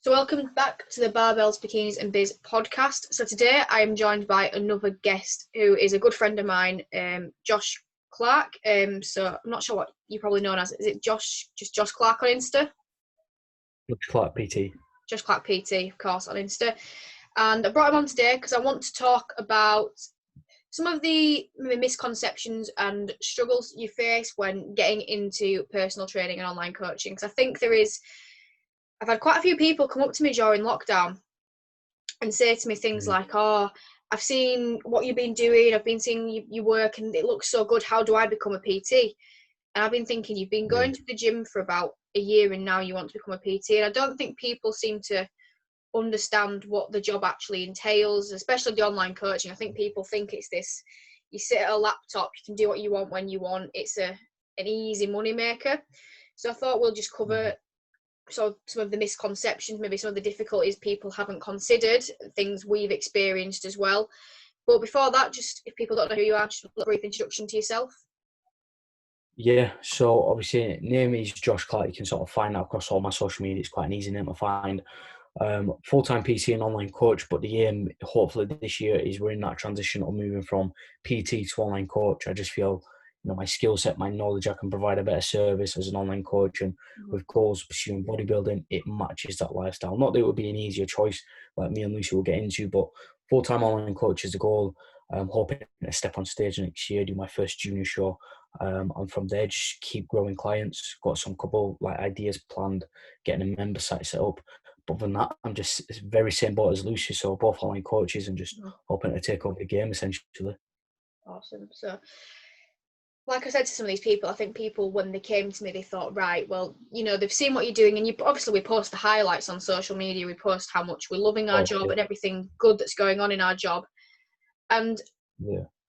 So welcome back to the Barbells, Bikinis and Biz podcast. So today I am joined by another guest who is a good friend of mine, Josh Clarke. So I'm not sure what you probably know as. Is it Josh, just Josh Clarke on Insta? Josh Clarke PT. Josh Clarke PT, of course, on Insta. And I brought him on today because I want to talk about some of the misconceptions and struggles you face when getting into personal training and online coaching. Because I think I've had quite a few people come up to me during lockdown and say to me things like, oh, I've seen what you've been doing, I've been seeing your work and it looks so good, how do I become a PT? And I've been thinking, you've been going to the gym for about a year and now you want to become a PT. And I don't think people seem to understand what the job actually entails, especially the online coaching. I think people think it's this, you sit at a laptop, you can do what you want when you want, it's an easy money maker. So I thought we'll just cover some of the misconceptions, maybe some of the difficulties people haven't considered, things we've experienced as well. But before that, just if people don't know who you are, just a brief introduction to yourself. Yeah, so obviously name is Josh Clarke. You can sort of find that across all my social media. It's quite an easy name to find. Full-time PT and online coach, but the aim hopefully this year is we're in that transition of moving from PT to online coach. I just feel my skill set, my knowledge, I can provide a better service as an online coach, and with goals pursuing bodybuilding, it matches that lifestyle. Not that it would be an easier choice like me and Lucy will get into, but full-time online coach is the goal. I'm hoping to step on stage next year, do my first junior show, and from there just keep growing clients. Got some couple ideas planned, getting a member site set up. But than that, I'm just very same boat as Lucy, so both online coaches and just hoping to take over the game essentially. Awesome. So like I said to some of these people, I think people, when they came to me, they thought, right, well, they've seen what you're doing, and obviously we post the highlights on social media, we post how much we're loving our job and everything good that's going on in our job. And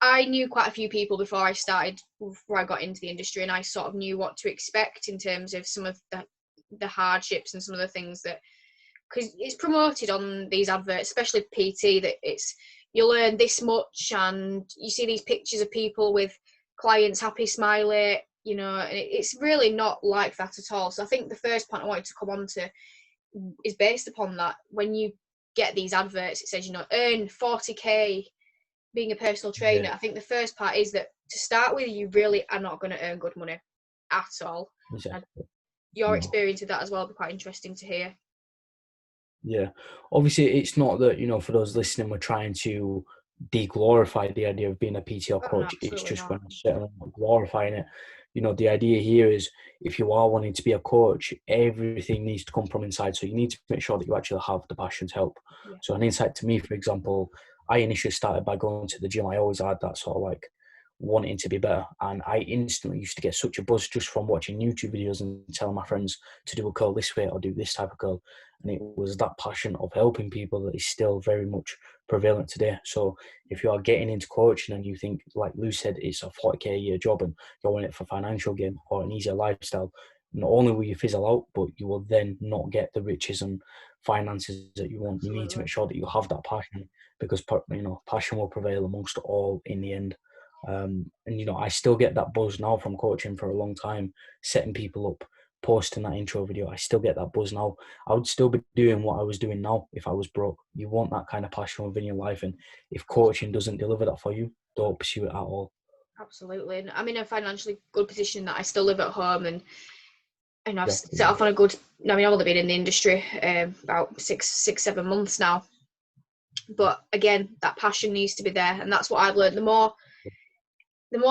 I knew quite a few people before I got into the industry, and I sort of knew what to expect in terms of some of the hardships and some of the things that, because it's promoted on these adverts, especially PT, that you'll earn this much, and you see these pictures of people with clients happy, smiley, and it's really not like that at all. So I think the first point I wanted to come on to is based upon that. When you get these adverts, it says, earn 40k being a personal trainer. I think the first part is that to start with, you really are not going to earn good money at all. Exactly. Your experience with that as well would be quite interesting to hear. Yeah, obviously it's not that, for those listening, we're trying to de-glorify the idea of being a PT or coach. No, It's just not. when I'm certainly not glorifying it. The idea here is if you are wanting to be a coach, everything needs to come from inside. So you need to make sure that you actually have the passion to help. Yeah. So an insight to me, for example, I initially started by going to the gym. I always had that sort of wanting to be better, and I instantly used to get such a buzz just from watching YouTube videos and telling my friends to do a curl this way or do this type of curl, and it was that passion of helping people that is still very much prevalent today. So if you are getting into coaching and you think, like Lou said, it's a 40k a year job and you're in it for financial gain or an easier lifestyle, not only will you fizzle out, but you will then not get the riches and finances that you want. Absolutely. You need to make sure that you have that passion, because passion will prevail amongst all in the end. And I still get that buzz now from coaching for a long time, setting people up, posting that intro video. I still get that buzz now. I would still be doing what I was doing now if I was broke. You want that kind of passion within your life, and if coaching doesn't deliver that for you, don't pursue it at all. Absolutely. And I'm in a financially good position that I still live at home, and I've set off on a good, I've only been in the industry about 6-7 months now, but again, that passion needs to be there, and that's what I've learned. The more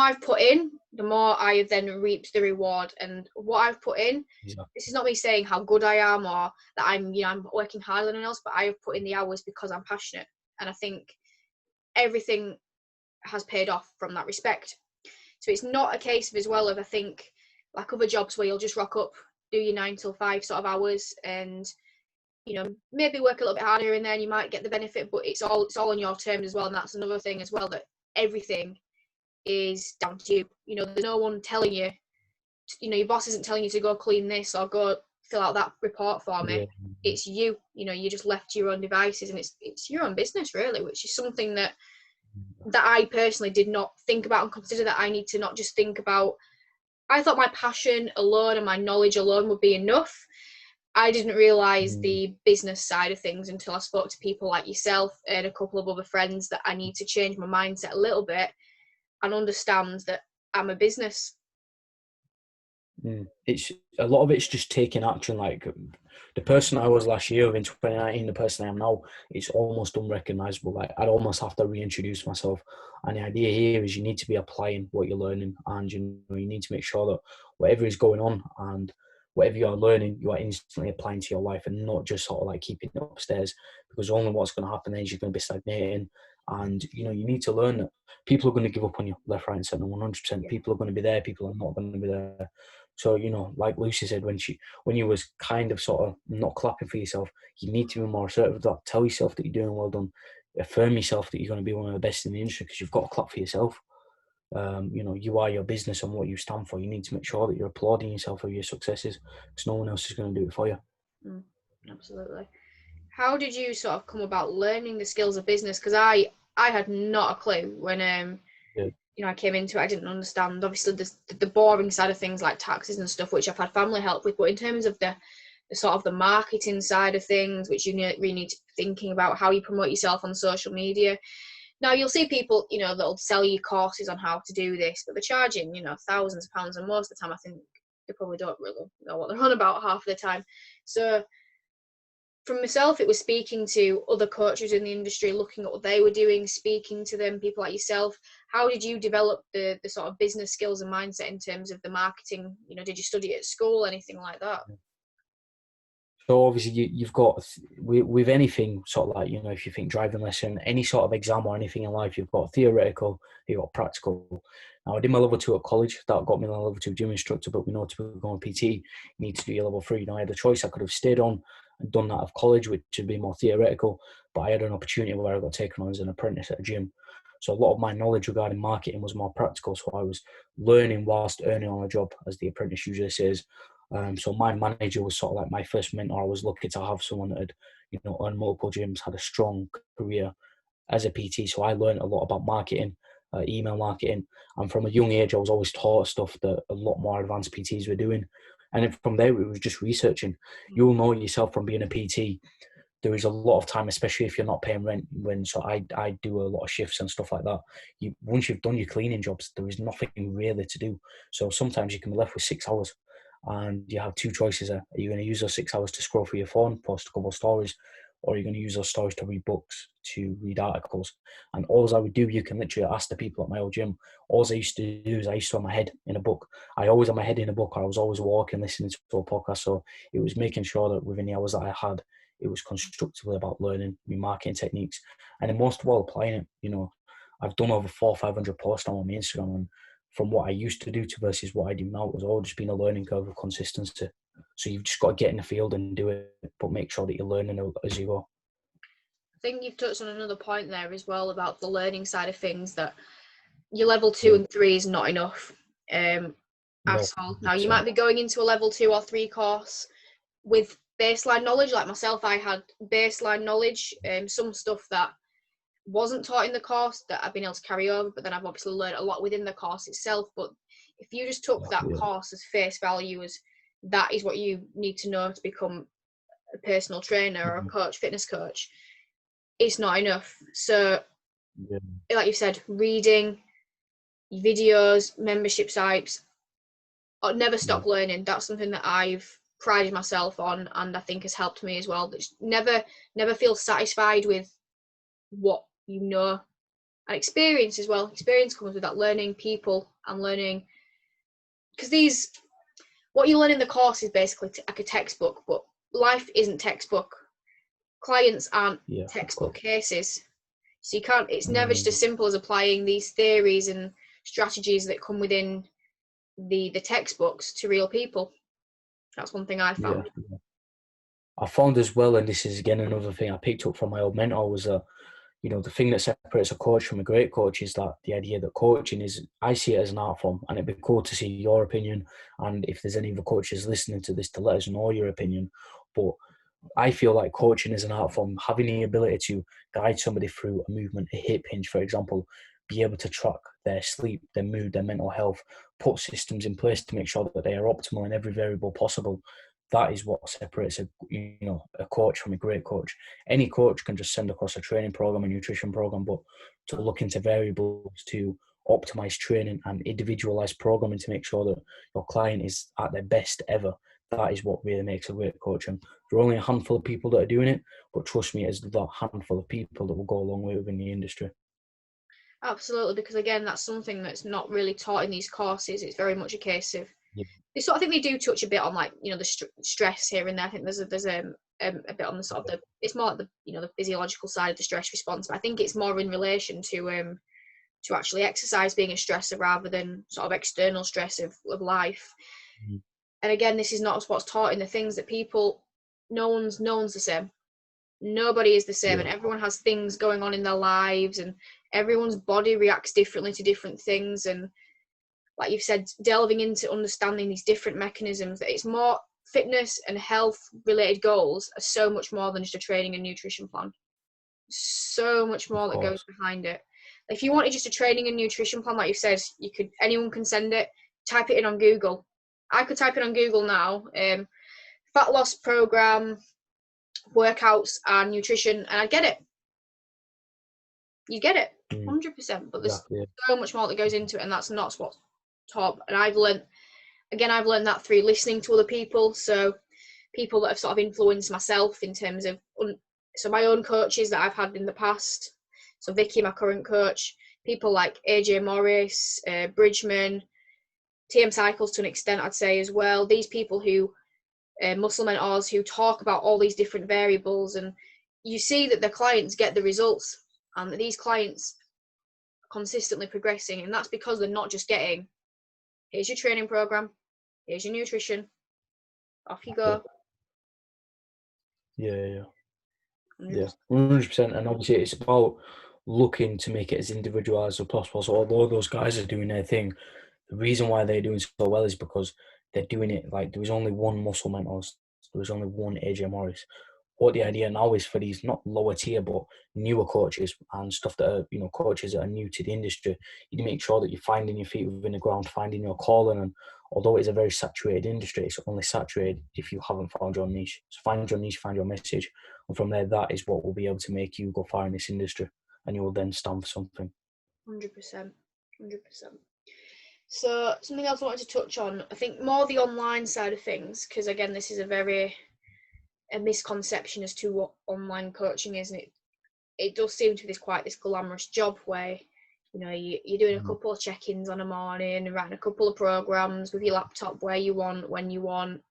I've put in, the more I have then reaped the reward. And what I've put in, this is not me saying how good I am or that I'm working harder than anyone else, but I have put in the hours because I'm passionate, and I think everything has paid off from that respect. So it's not a case of, as well, of, I think, like other jobs where you'll just rock up, do your 9 till 5 sort of hours, and maybe work a little bit harder, and then you might get the benefit, but it's all on your terms as well. And that's another thing as well, that everything is down to you. There's no one telling you, your boss isn't telling you to go clean this or go fill out that report for me. It's you. You just left to your own devices, and it's your own business really, which is something that I personally did not think about and consider, that I need to not just think about. I thought my passion alone and my knowledge alone would be enough, I didn't realise the business side of things until I spoke to people like yourself and a couple of other friends, that I need to change my mindset a little bit and understand that I'm a business. It's a lot of it's just taking action. Like the person I was last year in 2019, the person I am now, it's almost unrecognisable. Like I'd almost have to reintroduce myself. And the idea here is you need to be applying what you're learning, and you need to make sure that whatever is going on and whatever you are learning, you are instantly applying to your life, and not just sort of like keeping it upstairs. Because only what's going to happen is you're going to be stagnating, and you need to learn that people are going to give up on you left, right, and centre. 100%. People are going to be there. People are not going to be there. So, like Lucy said, when you was kind of sort of not clapping for yourself, you need to be more assertive with that. Tell yourself that you're doing well done. Affirm yourself that you're going to be one of the best in the industry, because you've got to clap for yourself. You are your business and what you stand for. You need to make sure that you're applauding yourself for your successes, because no one else is going to do it for you. Absolutely. How did you sort of come about learning the skills of business? Because I had not a clue when I came into it. I didn't understand, obviously, the boring side of things like taxes and stuff, which I've had family help with. But in terms of the sort of the marketing side of things, which you really need to be thinking about, how you promote yourself on social media. Now, you'll see people, that'll sell you courses on how to do this, but they're charging, thousands of pounds. And most of the time, I think they probably don't really know what they're on about half the time. So from myself, it was speaking to other coaches in the industry, looking at what they were doing, speaking to them, people like yourself. How did you develop the sort of business skills and mindset in terms of the marketing? Did you study at school, anything like that? So obviously you've got, with anything sort of like, if you think driving lesson, any sort of exam or anything in life, you've got theoretical, you've got practical. Now I did my level 2 at college. That got me my level 2 gym instructor, but we know to go on PT, you need to do your level 3. Now I had the choice. I could have stayed on and done that of college, which would be more theoretical, but I had an opportunity where I got taken on as an apprentice at a gym. So a lot of my knowledge regarding marketing was more practical. So I was learning whilst earning on a job, as the apprentice usually says. So my manager was sort of like my first mentor. I was lucky to have someone that had, owned multiple gyms, had a strong career as a PT. So I learned a lot about marketing, email marketing. And from a young age, I was always taught stuff that a lot more advanced PTs were doing. And then from there, it was just researching. You'll know yourself from being a PT. There is a lot of time, especially if you're not paying rent. So I do a lot of shifts and stuff like that. Once you've done your cleaning jobs, there is nothing really to do. So sometimes you can be left with 6 hours. And you have two choices. Are you going to use those 6 hours to scroll through your phone, post a couple of stories, or are you going to use those stories to read books, to read articles? And all I would do, you can literally ask the people at my old gym, all I used to do is I used to have my head in a book. I always had my head in a book, or I was always walking, listening to a podcast. So it was making sure that within the hours that I had, it was constructively about learning new marketing techniques. And then most of all, applying it. I've done over 400 or 500 posts on my Instagram, and from what I used to do to versus what I do now, it was all just been a learning curve of consistency. So you've just got to get in the field and do it, but make sure that you're learning as you go. I think you've touched on another point there as well about the learning side of things, that your level 2 and 3 is not enough at all. Now, you might be going into a level 2 or 3 course with baseline knowledge. Like myself, I had baseline knowledge, some stuff that wasn't taught in the course that I've been able to carry over, but then I've obviously learned a lot within the course itself. But if you just took that course as face value, as that is what you need to know to become a personal trainer or a coach, fitness coach, it's not enough. So like you said, reading, videos, membership sites, or never stop learning. That's something that I've prided myself on, and I think has helped me as well. Just never feel satisfied with what you know. And experience as well. Experience comes with that, learning people and learning, because what you learn in the course is basically like a textbook, but life isn't textbook. Clients aren't textbook cases. So you can't, it's never just as simple as applying these theories and strategies that come within the textbooks to real people. That's one thing I found. I found as well, and this is again another thing I picked up from my old mentor, was that the thing that separates a coach from a great coach is that the idea that coaching is, I see it as an art form, and it'd be cool to see your opinion. And if there's any other coaches listening to this, to let us know your opinion. But I feel like coaching is an art form. Having the ability to guide somebody through a movement, a hip hinge, for example, be able to track their sleep, their mood, their mental health, put systems in place to make sure that they are optimal in every variable possible. that is what separates a coach from a great coach. Any coach can just send across a training program, a nutrition program, but to look into variables, to optimize training and individualize programming to make sure that your client is at their best ever, that is what really makes a great coach. And there are only a handful of people that are doing it, but trust me, it's that handful of people that will go a long way within the industry. Absolutely, because again, that's something that's not really taught in these courses. It's very much a case of, Yeah. I think they do touch a bit on, like, the stress here and there. I think there's a bit on the sort of it's more like the physiological side of the stress response, but I think it's more in relation to actually exercise being a stressor rather than sort of external stress of life. Mhm. And again, this is not what's taught in the things that people. No one's the same. Nobody is the same, and everyone has things going on in their lives, and everyone's body reacts differently to different things. And like you've said, delving into understanding these different mechanisms, that it's more fitness and health related goals are so much more than just a training and nutrition plan. So much more that goes behind it. If you wanted just a training and nutrition plan, like you said, anyone can send it, type it in on Google. I could type it on Google now, fat loss program, workouts and nutrition, and I get it. You get it, 100%. But there's so much more that goes into it, and that's not what's taught. And I've learned that through listening to other people. So people that have sort of influenced myself in terms of, so my own coaches that I've had in the past. So Vicky, my current coach, people like AJ Morris, Bridgman, TM Cycles to an extent, I'd say as well. These people who muscle mentors who talk about all these different variables, and you see that the clients get the results, and that these clients are consistently progressing, and that's because they're not just getting, here's your training program, here's your nutrition, off you go. Yeah, 100%. And obviously it's about looking to make it as individualized as possible. So although those guys are doing their thing, the reason why they're doing so well is because they're doing it like there was only one Muscle Mentors, there was only one AJ Morris. What the idea now is for these not lower tier but newer coaches and stuff that are coaches that are new to the industry, you make sure that you're finding your feet within the ground, finding your calling. And although it's a very saturated industry, it's only saturated if you haven't found your niche. So find your niche, find your message, and from there, that is what will be able to make you go far in this industry, and you will then stand for something. 100%. So something else I wanted to touch on, I think more the online side of things, because again, this is a misconception as to what online coaching is, and it does seem to be quite this glamorous job where you're doing a couple of check-ins on a morning and writing a couple of programs with your laptop where you want, when you want.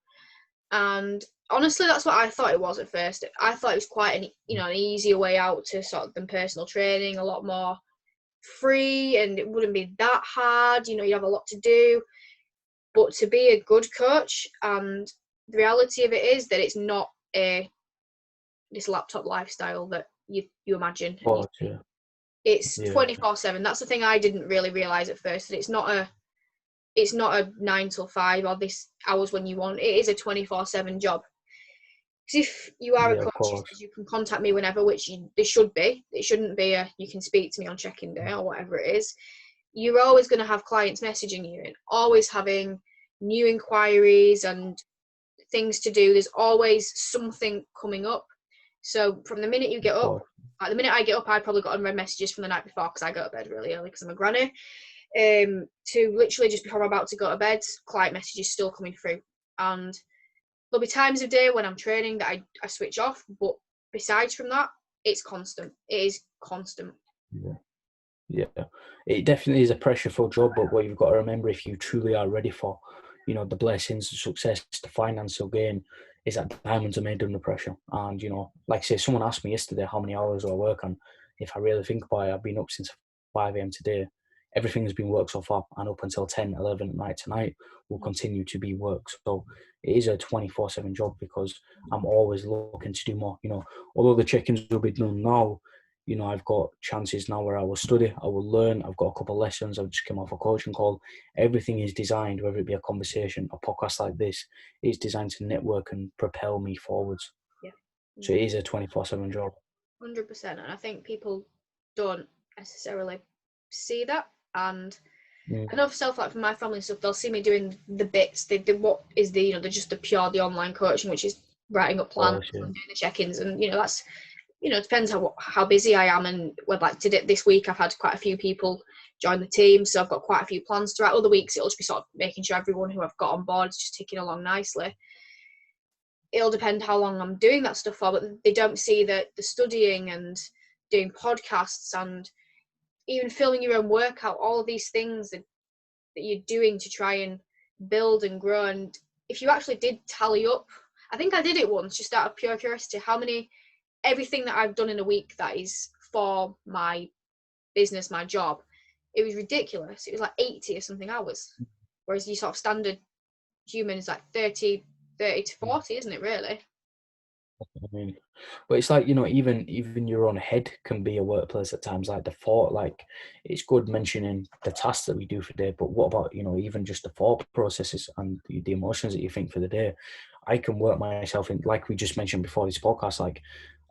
And honestly, that's what I thought it was at first. I thought it was quite an easier way out to sort of than personal training, a lot more free, and it wouldn't be that hard. You have a lot to do. But to be a good coach, and the reality of it is that it's not this laptop lifestyle that you imagine. It's 24/7. That's the thing I didn't really realise at first, that it's not a 9 till 5 or this hours when you want. It is a 24/7 job. Because if you are a coach, you can contact me whenever, which there should be. It shouldn't be you can speak to me on check-in day or whatever it is. You're always going to have clients messaging you and always having new inquiries and things to do. There's always something coming up. So from the minute you get up, like the minute I get up, I probably got unread messages from the night before because I go to bed really early because I'm a granny. To literally just before I'm about to go to bed, client messages still coming through. And there'll be times of day when I'm training that I switch off, but besides from that, it's constant. It is constant. Yeah, it definitely is a pressureful job, but what you've got to remember, if you truly are ready for, the blessings, the success, the financial gain, is that diamonds are made under pressure. And, like I say, someone asked me yesterday how many hours do I work, and if I really think about it, I've been up since 5 a.m. today. Everything has been work so far, and up until 10, 11 at night tonight will continue to be work. So it is a 24/7 job because I'm always looking to do more. Although the check-ins will be done now, I've got chances now where I will study, I will learn. I've got a couple of lessons. I've just come off a coaching call. Everything is designed, whether it be a conversation, a podcast like this, it's designed to network and propel me forwards. Yeah. So it is a 24/7 job. 100%. And I think people don't necessarily see that. And I know for self, like for my family and stuff, they'll see me doing the bits. They what is the, they're just the online coaching, which is writing up plans and doing the check-ins, and that's, it depends how busy I am, and like this week I've had quite a few people join the team, so I've got quite a few plans throughout. Other weeks it'll just be sort of making sure everyone who I've got on board is just ticking along nicely. It'll depend how long I'm doing that stuff for, but they don't see the studying and doing podcasts and even filming your own workout, all of these things that you're doing to try and build and grow. And if you actually did tally up, I think I did it once just out of pure curiosity, everything that I've done in a week that is for my business, my job, it was ridiculous. It was like 80 or something hours, whereas your sort of standard human is like 30 to 40, isn't it, really? I mean, but it's like, even your own head can be a workplace at times. Like the thought, like it's good mentioning the tasks that we do for the day, but what about, even just the thought processes and the emotions that you think for the day? I can work myself in, like we just mentioned before this podcast, like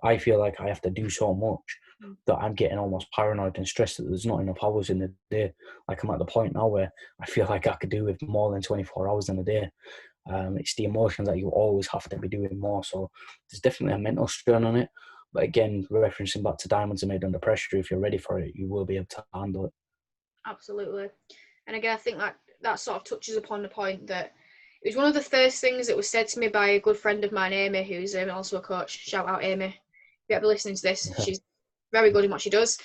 I feel like I have to do so much that I'm getting almost paranoid and stressed that there's not enough hours in the day. Like I'm at the point now where I feel like I could do with more than 24 hours in a day. It's the emotions that you always have to be doing more. So there's definitely a mental strain on it. But again, referencing back to diamonds are made under pressure. If you're ready for it, you will be able to handle it. Absolutely. And again, I think that sort of touches upon the point that it was one of the first things that was said to me by a good friend of mine, Amy, who's also a coach. Shout out, Amy. If you ever listening to this, she's very good in what she does.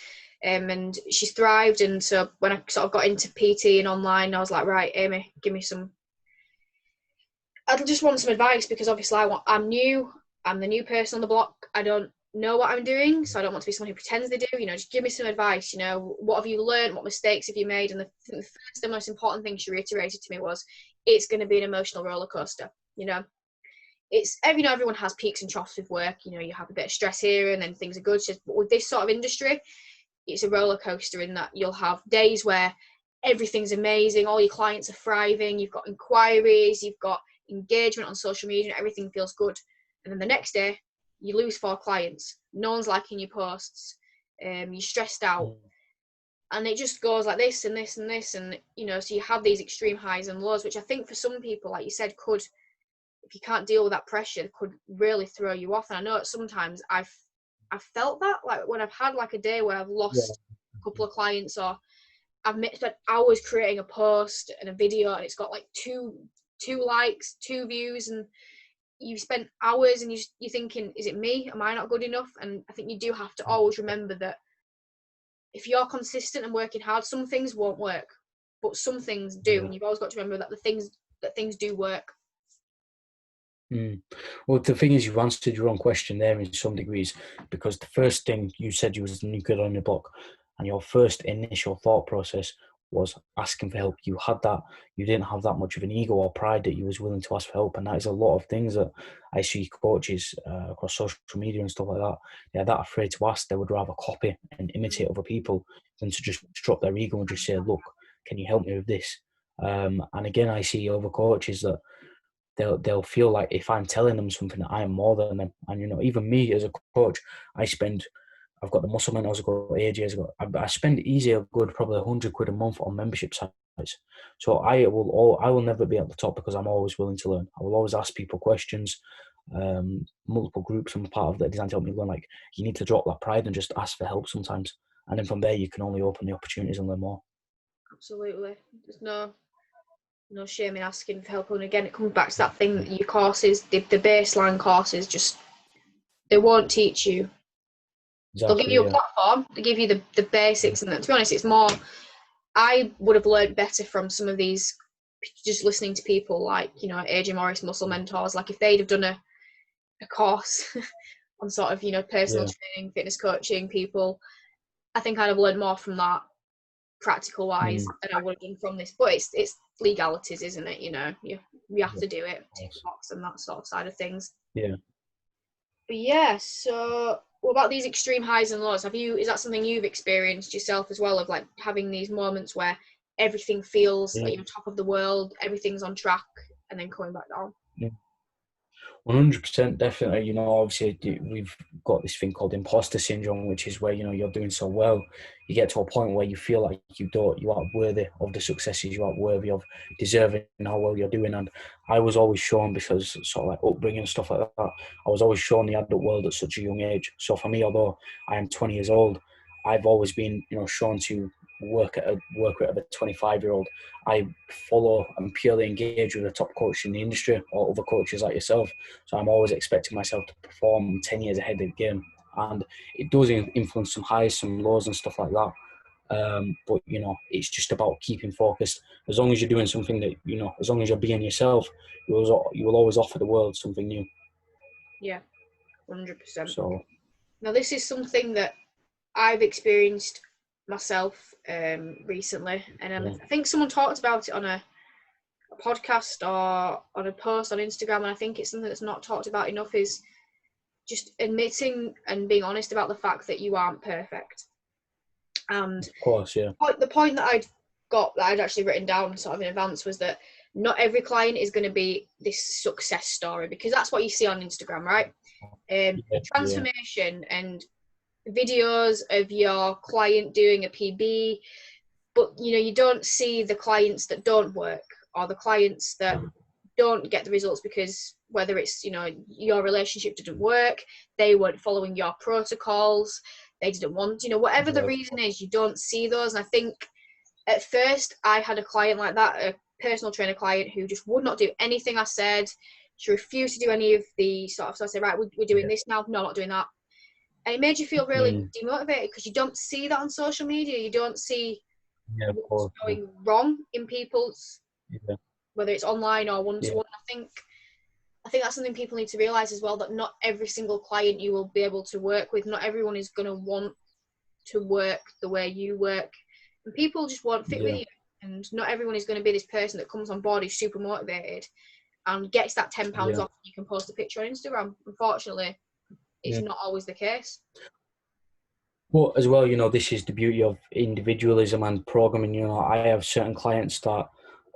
And she's thrived. And so when I sort of got into PT and online, I was like, right, Amy, give me some. I just want some advice, because obviously I'm new. I'm the new person on the block. I don't know what I'm doing, so I don't want to be someone who pretends they do. Just give me some advice. What have you learned? What mistakes have you made? And the first and most important thing she reiterated to me was, it's going to be an emotional roller coaster. It's everyone has peaks and troughs with work. You have a bit of stress here and then things are good. But with this sort of industry, it's a roller coaster in that you'll have days where everything's amazing, all your clients are thriving, you've got inquiries, you've got engagement on social media, everything feels good. And then the next day, you lose 4 clients, no one's liking your posts, you're stressed out, and it just goes like this and this and this, and so you have these extreme highs and lows, which I think for some people, like you said, could, if you can't deal with that pressure, could really throw you off. And I know sometimes I've felt that, like when I've had like a day where I've lost a couple of clients, or I've spent hours creating a post and a video and it's got like two likes, 2 views, and you've spent hours and you're thinking, is it me? Am I not good enough? And I think you do have to always remember that if you're consistent and working hard, some things won't work, but some things do. And you've always got to remember that things do work. Well, the thing is, you've answered your own question there in some degrees, because the first thing you said, you was the new kid on your block, and your first initial thought process was asking for help. You had that, you didn't have that much of an ego or pride that you was willing to ask for help. And that is a lot of things that I see coaches across social media and stuff like that. They're that afraid to ask. They would rather copy and imitate other people than to just drop their ego and just say, look, can you help me with this? And again, I see other coaches that they'll feel like if I'm telling them something, that I am more than them. And even me as a coach, I've got the muscle mentors, I've got AJs, I spend easy a good probably £100 a month on membership sites. So I will never be at the top, because I'm always willing to learn. I will always ask people questions. Multiple groups I'm part of that design to help me learn. Like, you need to drop that pride and just ask for help sometimes, and then from there you can only open the opportunities and learn more. Absolutely, there's no shame in asking for help. And again, it comes back to that thing that your courses, the baseline courses, just they won't teach you. Exactly, they'll give you a platform, they give you the basics, and to be honest, it's more, I would have learned better from some of these, just listening to people like AJ Morris, Muscle Mentors. Like if they'd have done a course on sort of personal training, fitness coaching people, I think I'd have learned more from that, practical wise, than I would have done from this. But it's legalities, isn't it? You have to do it, tick the box and that sort of side of things. But yeah, so what about these extreme highs and lows? Is that something you've experienced yourself as well, of like having these moments where everything feels like you're top of the world, everything's on track, and then coming back down? 100%, definitely. You know, obviously we've got this thing called imposter syndrome, which is where, you know, you're doing so well, you get to a point where you feel like you aren't worthy of the successes, you aren't worthy of deserving how well you're doing. And I was always shown, because sort of like upbringing and stuff like that, I was always shown the adult world at such a young age. So for me, although I am 20 years old, I've always been, you know, shown to work rate of a 25-year-old. I follow and purely engage with the top coach in the industry or other coaches like yourself. So I'm always expecting myself to perform 10 years ahead of the game. And it does influence some highs, some lows and stuff like that. But, you know, it's just about keeping focused. As long as you're doing something that, you know, as long as you're being yourself, you will always offer the world something new. Yeah, 100%. So Now, this is something that I've experienced myself recently. And I think someone talked about it on a podcast or on a post on Instagram. And I think it's something that's not talked about enough, is just admitting and being honest about the fact that you aren't perfect. And of course, yeah. the point that I'd actually written down sort of in advance was that not every client is going to be this success story, because that's what you see on Instagram, right? Transformation and videos of your client doing a PB, but you know, you don't see the clients that don't work, or the clients that don't get the results because whether it's, you know, your relationship didn't work, they weren't following your protocols, they didn't want, you know, whatever the reason is, you don't see those. And I think at first I had a client like that, a personal trainer client, who just would not do anything I said. She refused to do any of the sort of, so I said, right, we're doing this now. No, not doing that. And it made you feel really demotivated, because you don't see that on social media. You don't see what's going wrong in people's, whether it's online or one-to-one. I think that's something people need to realise as well, that not every single client you will be able to work with, not everyone is going to want to work the way you work. And people just won't fit with you. And not everyone is going to be this person that comes on board, is super motivated and gets that £10 off. You can post a picture on Instagram. Unfortunately, it's not always the case. Well, as well, you know, this is the beauty of individualism and programming. You know, I have certain clients that,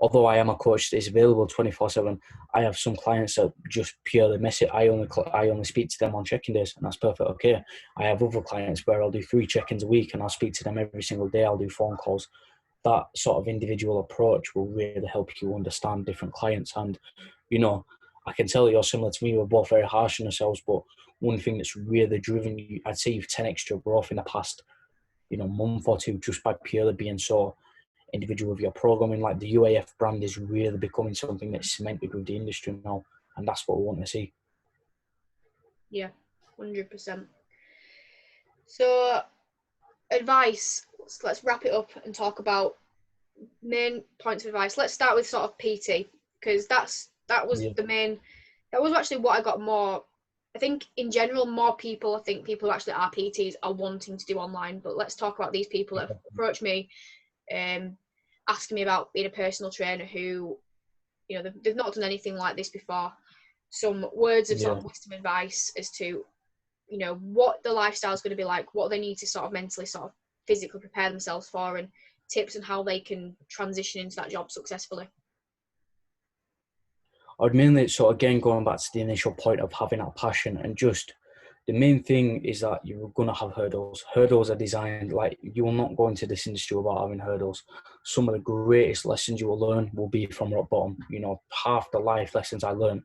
although I am a coach that is available 24/7, I have some clients that just purely miss it. I only speak to them on check-in days, and that's perfect. Okay. I have other clients where I'll do 3 check-ins a week, and I'll speak to them every single day. I'll do phone calls. That sort of individual approach will really help you understand different clients. And, you know, I can tell you're similar to me. We're both very harsh on ourselves, but one thing that's really driven you, I'd say you've 10 extra growth in the past, you know, month or two, just by purely being so individual with your programming. Like the UAF brand is really becoming something that's cemented with the industry now, and that's what we want to see. Yeah, 100%. So, advice. Let's wrap it up and talk about main points of advice. Let's start with sort of PT, because that was the main. That was actually what I got more. I think in general, more people. I think people who actually are PTs are wanting to do online. But let's talk about these people that approach me, asking me about being a personal trainer, who, you know, they've not done anything like this before. Some words of sort of wisdom advice as to, you know, what the lifestyle is going to be like, what they need to sort of mentally, sort of physically prepare themselves for, and tips on how they can transition into that job successfully. I'd mainly, so again, going back to the initial point of having that passion, and just the main thing is that you're going to have hurdles. Hurdles are designed, like, you will not go into this industry without having hurdles. Some of the greatest lessons you will learn will be from rock bottom. You know, half the life lessons I learned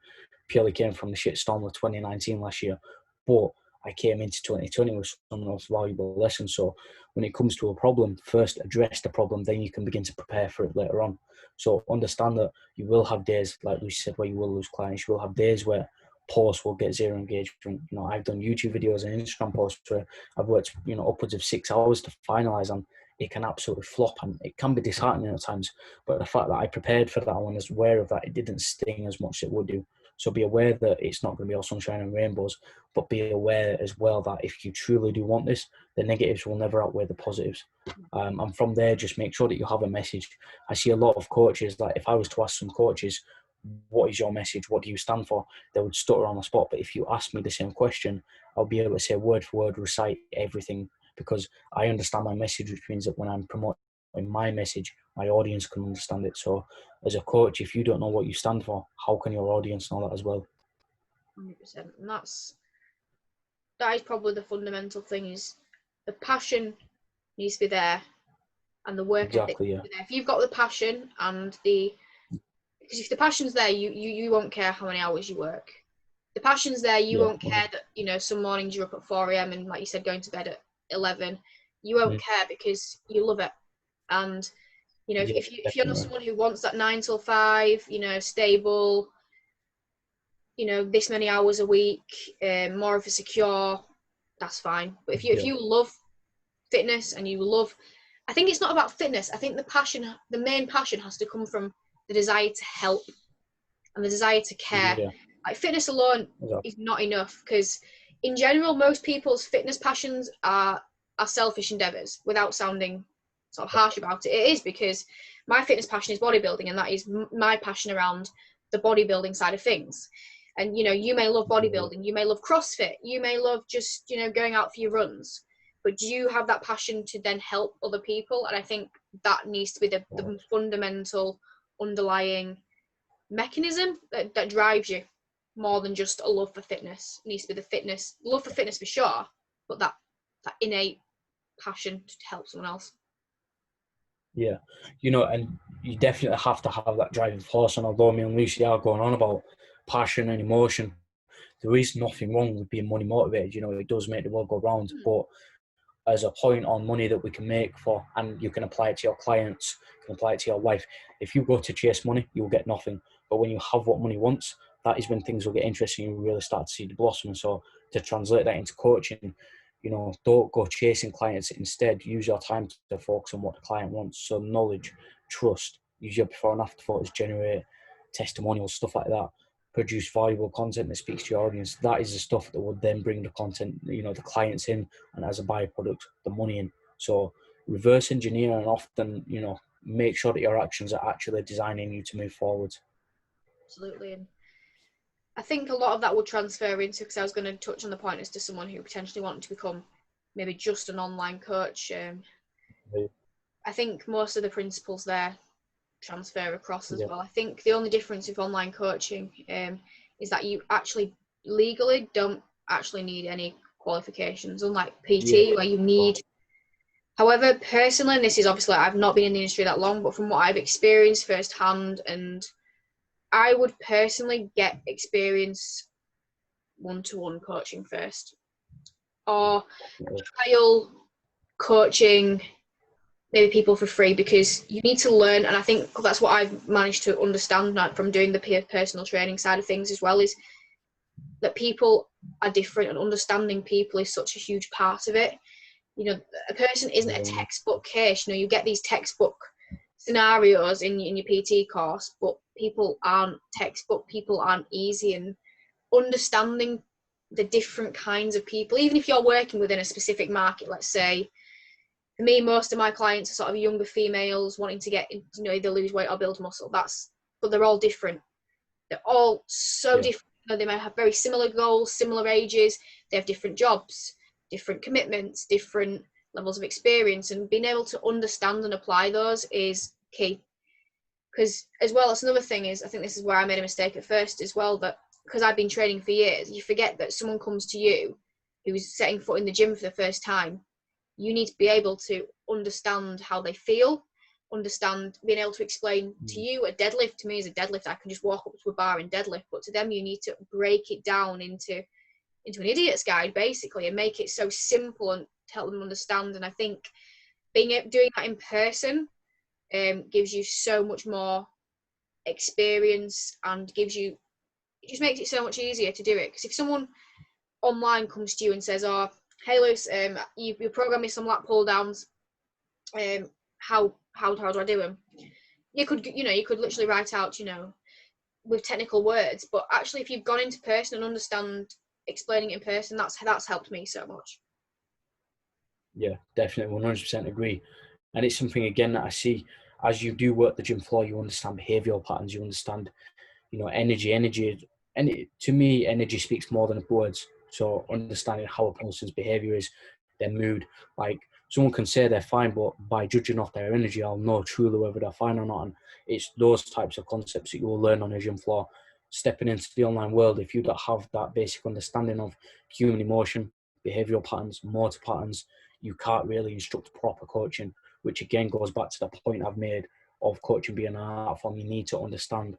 purely came from the shitstorm of 2019 last year. But I came into 2020 with some of those valuable lessons. So when it comes to a problem, first address the problem, then you can begin to prepare for it later on. So understand that you will have days, like Lucy said, where you will lose clients. You will have days where posts will get zero engagement. You know, I've done YouTube videos and Instagram posts where I've worked, you know, upwards of 6 hours to finalize, and it can absolutely flop, and it can be disheartening at times. But the fact that I prepared for that, I was aware of that, it didn't sting as much as it would do. So be aware that it's not going to be all sunshine and rainbows, but be aware as well that if you truly do want this, the negatives will never outweigh the positives. And from there, just make sure that you have a message. I see a lot of coaches, like if I was to ask some coaches, what is your message? What do you stand for? They would stutter on the spot. But if you ask me the same question, I'll be able to say word for word, recite everything, because I understand my message, which means that when I'm promoting my message, my audience can understand it. So as a coach, if you don't know what you stand for, how can your audience know that as well? 100%. And that is probably the fundamental thing, is the passion needs to be there and the work ethic needs to be there. If you've got the passion and because if the passion's there, you won't care how many hours you work. The passion's there, you won't care that, you know, some mornings you're up at 4 a.m. and, like you said, going to bed at 11. You won't care because you love it. And, you know, if you're not someone who wants that 9 till 5, you know, stable, you know, this many hours a week, more of a secure, that's fine. But if you love fitness and you love, I think it's not about fitness. I think the main passion has to come from the desire to help and the desire to care. Like, fitness alone is not enough, because in general, most people's fitness passions are selfish endeavors, without sounding sort of harsh about it. It is, because my fitness passion is bodybuilding, and that is my passion around the bodybuilding side of things. And, you know, you may love bodybuilding, you may love CrossFit, you may love just, you know, going out for your runs, but do you have that passion to then help other people? And I think that needs to be the fundamental underlying mechanism that drives you, more than just a love for fitness. It needs to be the love for fitness for sure, but that innate passion to help someone else. Yeah, you know, and you definitely have to have that driving force. And although me and Lucy are going on about passion and emotion, there is nothing wrong with being money motivated. You know, it does make the world go round. But as a point on money that we can make for, and you can apply it to your clients, you can apply it to your life. If you go to chase money, you will get nothing. But when you have what money wants, that is when things will get interesting and you really start to see the blossom. So to translate that into coaching, you know, don't go chasing clients. Instead, use your time to focus on what the client wants. So knowledge, trust, use your before and after photos, generate testimonials, stuff like that. Produce valuable content that speaks to your audience. That is the stuff that would then bring the content, you know, the clients in, and as a byproduct, the money in. So reverse engineer, and often, you know, make sure that your actions are actually designing you to move forward. Absolutely. And I think a lot of that would transfer into, because I was going to touch on the point as to someone who potentially wanted to become maybe just an online coach. I think most of the principles there transfer across as well. I think the only difference with online coaching is that you actually legally don't actually need any qualifications, unlike PT where you need. However, personally, and this is obviously, I've not been in the industry that long, but from what I've experienced firsthand, and I would personally get experience one-to-one coaching first, or trial coaching maybe people for free, because you need to learn. And I think that's what I've managed to understand from doing the personal training side of things as well, is that people are different, and understanding people is such a huge part of it. You know, a person isn't a textbook case. You know, you get these textbook scenarios in your PT course, but people aren't textbook, people aren't easy. And understanding the different kinds of people, even if you're working within a specific market, let's say, for me, most of my clients are sort of younger females wanting to get, you know, either lose weight or build muscle. But they're all different. They're all so different. You know, they might have very similar goals, similar ages. They have different jobs, different commitments, different levels of experience, and being able to understand and apply those is key. Because as well, that's another thing, is I think this is where I made a mistake at first as well, that because I've been training for years, you forget that someone comes to you who's setting foot in the gym for the first time. You need to be able to understand how they feel, being able to explain to you a deadlift. To me, is a deadlift, I can just walk up to a bar and deadlift, but to them you need to break it down into an idiot's guide basically, and make it so simple and help them understand. And I think doing that in person gives you so much more experience, and it just makes it so much easier to do it. Because if someone online comes to you and says, "Oh, hey Lewis, you programmed me some lat pull downs. How do I do them?" You could literally write out, you know, with technical words. But actually, if you've gone into person and understand explaining it in person, that's helped me so much. Yeah, definitely, 100% agree. And it's something, again, that I see as you do work the gym floor, you understand behavioural patterns, you understand, you know, energy, and to me, energy speaks more than words. So understanding how a person's behaviour is, their mood, like someone can say they're fine, but by judging off their energy, I'll know truly whether they're fine or not. And it's those types of concepts that you will learn on a gym floor. stepping into the online world, if you don't have that basic understanding of human emotion, behavioral patterns, motor patterns, you can't really instruct proper coaching, which again goes back to the point I've made of coaching being an art form. You need to understand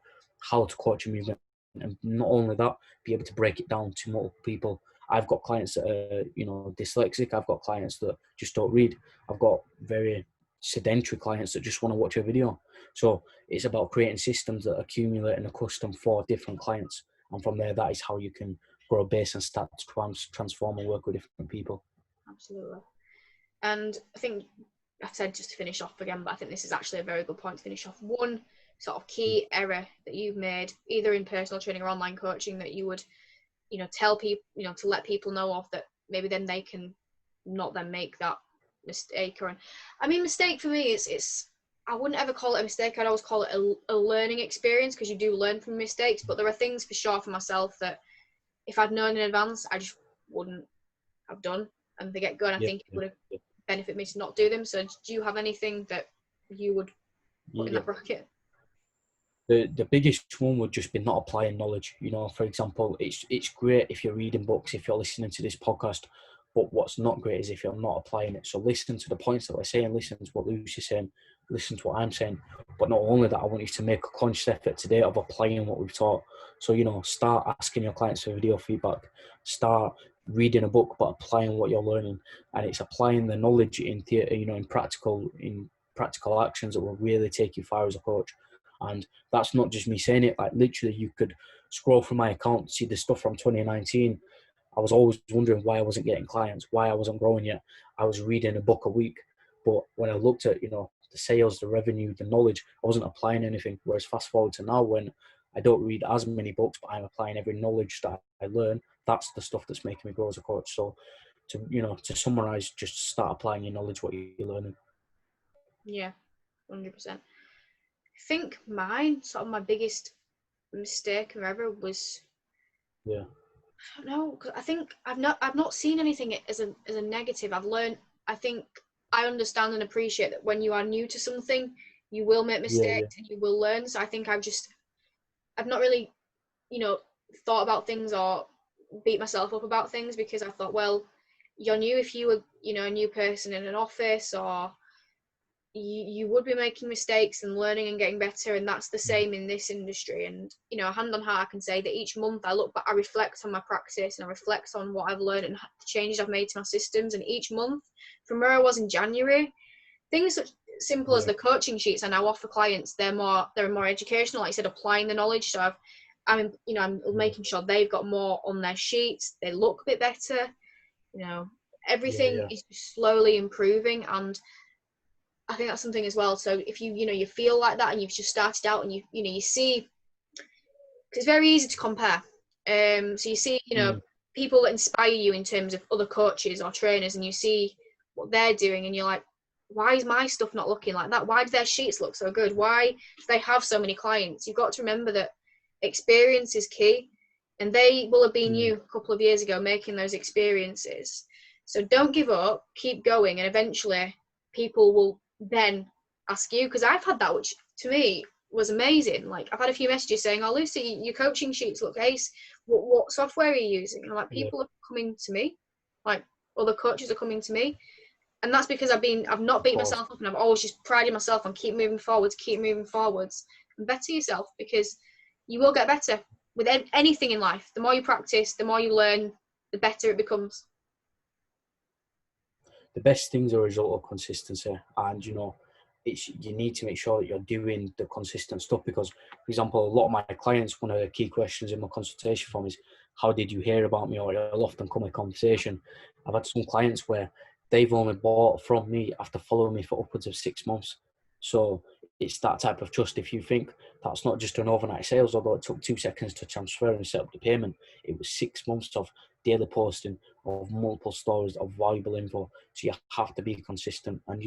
how to coach a movement, and not only that, be able to break it down to multiple people. I've got clients that are, dyslexic. I've got clients that just don't read. I've got very sedentary clients that just want to watch a video. So it's about creating systems that accumulate and are custom for different clients. And from there, that is how you can grow a base and start to transform and work with different people. Absolutely. And I think I've said, just to finish off again, but I think this is actually a very good point to finish off. One sort of key error that you've made, either in personal training or online coaching, that you would, tell people, to let people know of, that maybe then they can not then make that mistake. Or, I mean, mistake for me is I wouldn't ever call it a mistake. I'd always call it a learning experience, because you do learn from mistakes. But there are things for sure for myself that if I'd known in advance, I just wouldn't have done. And they get going. I think it would have benefit me to not do them. So do you have anything that you would put in that bracket? The biggest one would just be not applying knowledge. For example, it's great if you're reading books, if you're listening to this podcast, but what's not great is if you're not applying it. So listen to the points that we're saying, listen to what Lucy's saying, listen to what I'm saying. But not only that, I want you to make a conscious effort today of applying what we've taught. So, start asking your clients for video feedback, start reading a book, but applying what you're learning. And it's applying the knowledge in theatre, in practical actions that will really take you far as a coach. And that's not just me saying it. Like, literally, you could scroll through my account, see the stuff from 2019. I was always wondering why I wasn't getting clients, why I wasn't growing yet. I was reading a book a week. But when I looked at, the sales, the revenue, the knowledge, I wasn't applying anything. Whereas fast forward to now, when I don't read as many books, but I'm applying every knowledge that I learn, that's the stuff that's making me grow as a coach. So to summarize, just start applying your knowledge, what you're learning. Yeah, 100%. I think my biggest mistake ever was, I don't know, because I think I've not seen anything as a negative. I've learned, I think I understand and appreciate that when you are new to something, you will make mistakes and you will learn. So I think I've not really, thought about things or beat myself up about things, because I thought, well, you're new. If you were, a new person in an office, or you would be making mistakes and learning and getting better, and that's the same in this industry. And hand on heart, I can say that each month I look back, I reflect on my practice and I reflect on what I've learned and the changes I've made to my systems. And each month, from where I was in January, things such simple as the coaching sheets I now offer clients, they're more educational, like I said, applying the knowledge. So I'm making sure they've got more on their sheets, they look a bit better, everything is slowly improving. And I think that's something as well. So if you feel like that and you've just started out and you see, because it's very easy to compare. So you see, people that inspire you in terms of other coaches or trainers, and you see what they're doing, and you're like, why is my stuff not looking like that? Why do their sheets look so good? Why do they have so many clients? You've got to remember that experience is key, and they will have been you a couple of years ago making those experiences. So don't give up, keep going, and eventually people will then ask you, because I've had that, which to me was amazing. Like, I've had a few messages saying, oh, Lucy, your coaching sheets look ace. What software are you using? And I'm like, people are coming to me, like other coaches are coming to me. And that's because I've not beat myself up, and I've always just prided myself on keep moving forwards, and better yourself, because you will get better with anything in life. The more you practice, the more you learn, the better it becomes. The best things are a result of consistency, and you need to make sure that you're doing the consistent stuff. Because, for example, a lot of my clients, one of the key questions in my consultation form is, how did you hear about me? Or it'll often come in conversation. I've had some clients where they've only bought from me after following me for upwards of 6 months. So it's that type of trust. If you think that's not just an overnight sales, although it took 2 seconds to transfer and set up the payment, it was 6 months of daily posting of multiple stories of valuable info. So you have to be consistent, and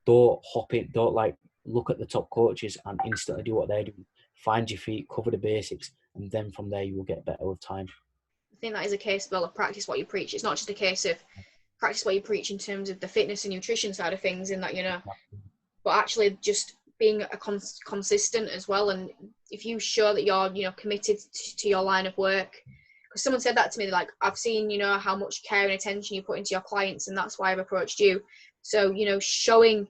don't hop in, don't look at the top coaches and instantly do what they're doing. Find your feet, cover the basics, and then from there you will get better with time. I think that is a case, well, of practice what you preach. It's not just a case of practice what you preach in terms of the fitness and nutrition side of things, in that, but actually just being consistent as well. And if you show that you're, you know, committed to your line of work. Because someone said that to me, like, I've seen, you know, how much care and attention you put into your clients, and that's why I've approached you. So, you know, showing,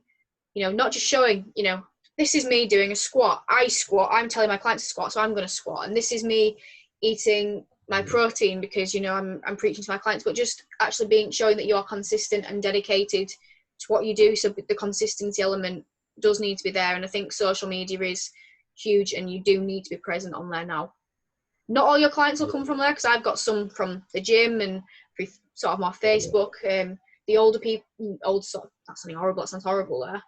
you know, not just showing, you know, this is me doing a squat. I squat. I'm telling my clients to squat, so I'm going to squat. And this is me eating my protein because, you know, I'm preaching to my clients. But just actually showing that you are consistent and dedicated to what you do. So the consistency element does need to be there. And I think social media is huge, and you do need to be present on there now. Not all your clients will come from there, because I've got some from the gym and sort of more Facebook. The older people, that's something horrible. That sounds horrible there.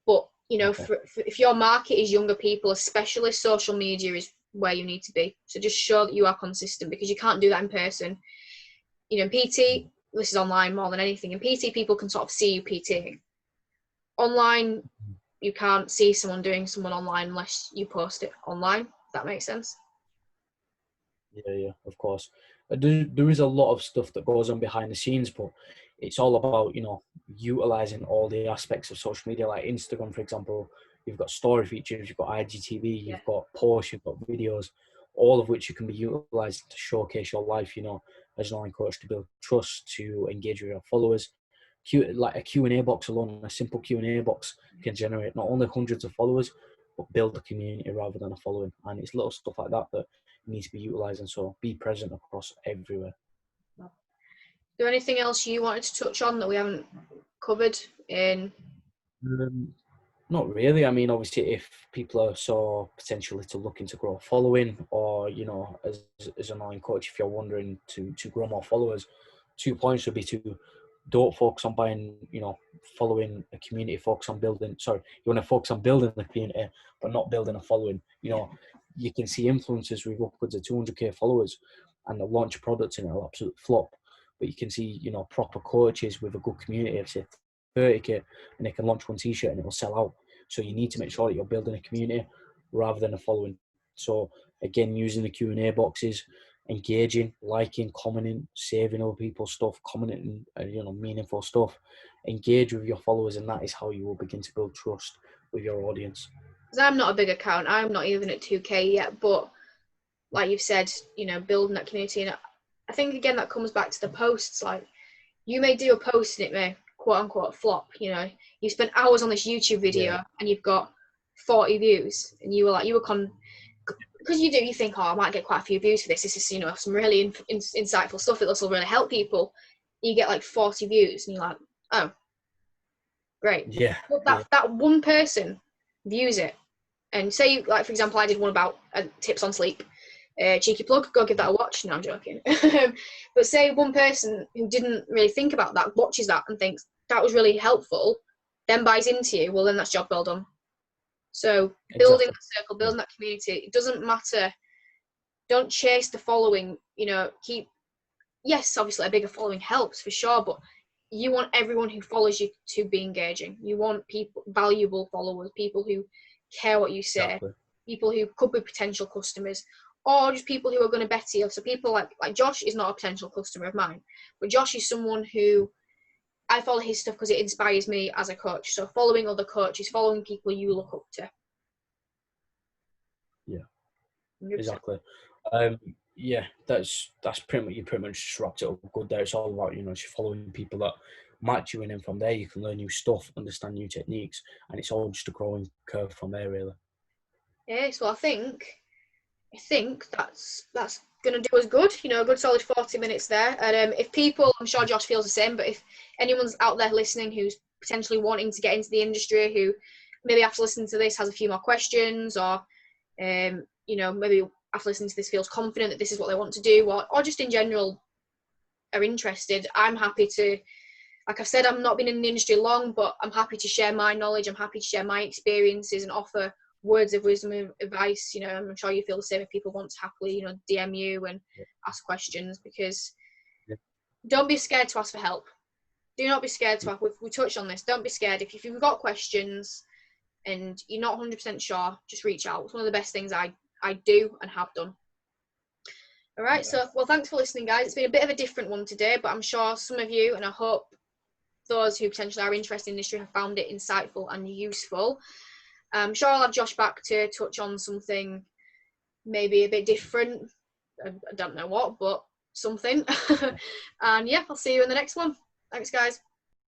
But, you know, if your market is younger people, especially, social media is where you need to be. So just show that you are consistent, because you can't do that in person. You know, PT, this is online more than anything. In PT, people can sort of see you PTing. Online, you can't see someone doing someone online unless you post it online. If that makes sense. Yeah, of course. There is a lot of stuff that goes on behind the scenes, but it's all about, you know, utilizing all the aspects of social media, like Instagram, for example. You've got story features, you've got IGTV, you've got posts, you've got videos, all of which you can be utilized to showcase your life, you know, as an online coach, to build trust, to engage with your followers. Like a Q&A box alone, a simple Q&A box can generate not only hundreds of followers, but build a community rather than a following. And it's little stuff like that that needs to be utilised, and so be present across everywhere. Is there anything else you wanted to touch on that we haven't covered in? Not really. I mean, obviously, if people are so potentially to looking to grow a following, or, you know, as an online coach, if you're wondering to grow more followers, 2 points would be to don't focus on buying, you know, following a community. Focus on building. Sorry, you want to focus on building the community, but not building a following. You know, you can see influencers with upwards of 200k followers, and they'll launch a product and it'll absolutely flop. But you can see, you know, proper coaches with a good community of, say, 30k, and they can launch one t-shirt and it will sell out. So you need to make sure that you're building a community rather than a following. So again, using the Q&A boxes, engaging, liking, commenting, saving other people's stuff, commenting, you know, meaningful stuff. Engage with your followers, and that is how you will begin to build trust with your audience. Because I'm not a big account. I'm not even at 2k yet, but like you've said, you know, building that community. And I think, again, that comes back to the posts. Like, you may do a post and it may quote unquote flop. You know, you spent hours on this YouTube video and you've got 40 views, and you were because you think, oh, I might get quite a few views for this. This is, you know, some really insightful stuff. This will really help people. You get like 40 views and you're like, oh, great. Yeah. But that one person views it, and say, like, for example, I did one about tips on sleep. Cheeky plug, go give that a watch. No, I'm joking. But say one person who didn't really think about that watches that and thinks that was really helpful, then buys into you. Well, then that's job well done. So building that circle, building that community, it doesn't matter. Don't chase the following, you know, yes, obviously a bigger following helps for sure, but you want everyone who follows you to be engaging. You want people, valuable followers, people who care what you say, people who could be potential customers, or just people who are going to better you. So people like Josh is not a potential customer of mine, but Josh is someone who I follow his stuff because it inspires me as a coach. So following other coaches, following people you look up to. Yeah, 100%. exactly. Yeah, that's pretty much, you pretty much just wrapped it up good there. It's all about, you know, just following people that match you, and then from there you can learn new stuff, understand new techniques, and it's all just a growing curve from there, really. Yeah, so I think that's going to do us good. You know, a good solid 40 minutes there. And if people, I'm sure Josh feels the same, but if anyone's out there listening who's potentially wanting to get into the industry, who maybe after listening to this has a few more questions, or you know, maybe after listening to this feels confident that this is what they want to do, or just in general are interested, I'm happy to, like I've said, I've not been in the industry long, but I'm happy to share my knowledge. I'm happy to share my experiences and offer words of wisdom and advice. You know, I'm sure you feel the same if people want to happily, you know, DM you and ask questions, because don't be scared to ask for help. Do not be scared to ask. We touched on this. Don't be scared. If you've got questions and you're not 100% sure, just reach out. It's one of the best things I do and have done. All right. So, well, thanks for listening, guys. It's been a bit of a different one today, but I'm sure some of you, and I hope those who potentially are interested in the industry, have found it insightful and useful. I'm sure I'll have Josh back to touch on something maybe a bit different. I don't know what, but something. And yeah, I'll see you in the next one. Thanks, guys.